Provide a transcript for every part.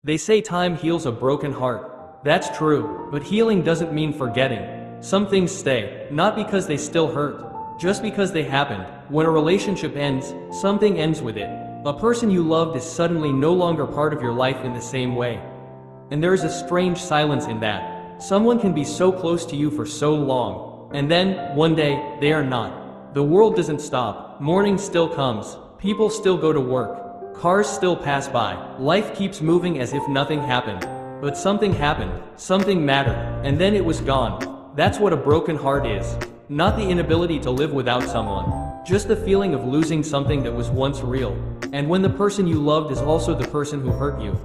They say time heals a broken heart. That's true, but healing doesn't mean forgetting. Some things stay, not because they still hurt, just because they happened. When a relationship ends, something ends with it. A person you loved is suddenly no longer part of your life in the same way. And there is a strange silence in that. Someone can be so close to you for so long, and then, one day, they are not. The world doesn't stop, morning still comes, people still go to work, cars still pass by, life keeps moving as if nothing happened. But something happened, something mattered, and then it was gone. That's what a broken heart is. Not the inability to live without someone, just the feeling of losing something that was once real. And when the person you loved is also the person who hurt you.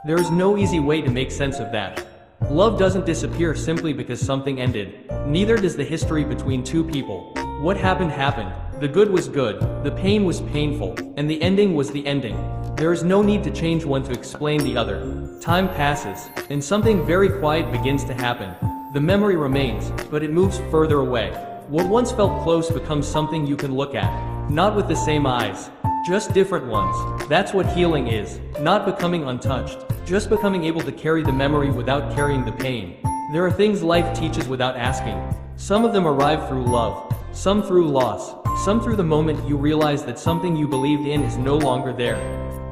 There is no easy way to make sense of that. Love doesn't disappear simply because something ended. Neither does the history between two people. What happened happened. The good was good, the pain was painful, and the ending was the ending. There is no need to change one to explain the other. Time passes, and something very quiet begins to happen. The memory remains, but it moves further away. What once felt close becomes something you can look at. Not with the same eyes, just different ones. That's what healing is. Not becoming untouched, just becoming able to carry the memory without carrying the pain. There are things life teaches without asking. Some of them arrive through love, some through loss, some through the moment you realize that something you believed in is no longer there.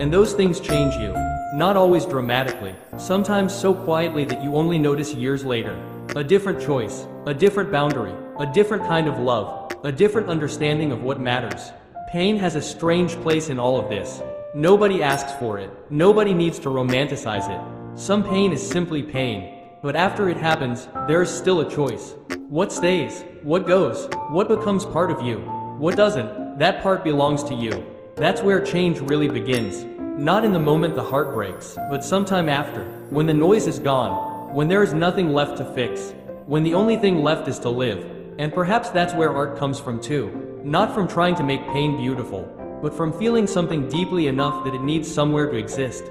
And those things change you. Not always dramatically, sometimes so quietly that you only notice years later. A different choice, a different boundary, a different kind of love, a different understanding of what matters. Pain has a strange place in all of this. Nobody asks for it. Nobody needs to romanticize it. Some pain is simply pain. But after it happens, there is still a choice. What stays? What goes? What becomes part of you? What doesn't? That part belongs to you. That's where change really begins. Not in the moment the heart breaks, but sometime after, when the noise is gone, when there is nothing left to fix, when the only thing left is to live. And perhaps that's where art comes from too. Not from trying to make pain beautiful, but from feeling something deeply enough that it needs somewhere to exist.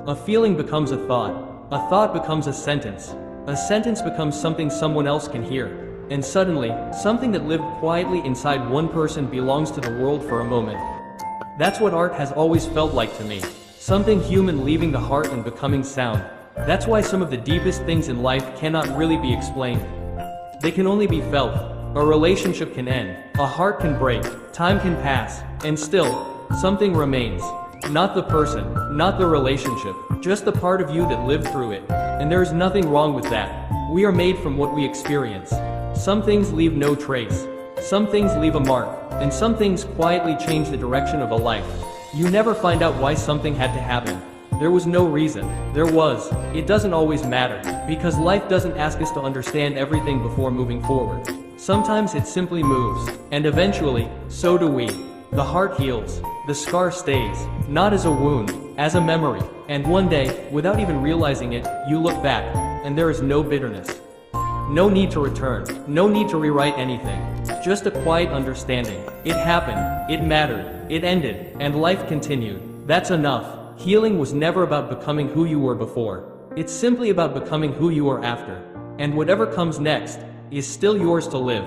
A feeling becomes a thought becomes a sentence becomes something someone else can hear. And suddenly, something that lived quietly inside one person belongs to the world for a moment. That's what art has always felt like to me. Something human leaving the heart and becoming sound. That's why some of the deepest things in life cannot really be explained. They can only be felt. A relationship can end, a heart can break, time can pass, and still, something remains. Not the person, not the relationship, just the part of you that lived through it. And there is nothing wrong with that. We are made from what we experience. Some things leave no trace. Some things leave a mark, and some things quietly change the direction of a life. You never find out why something had to happen. There was no reason. There was. It doesn't always matter, because life doesn't ask us to understand everything before moving forward. Sometimes it simply moves, and eventually, so do we. The heart heals. The scar stays, not as a wound, as a memory. And one day, without even realizing it, you look back, and there is no bitterness. No need to return, no need to rewrite anything. Just a quiet understanding. It happened, it mattered, it ended, and life continued. That's enough. Healing was never about becoming who you were before. It's simply about becoming who you are after. And whatever comes next is still yours to live.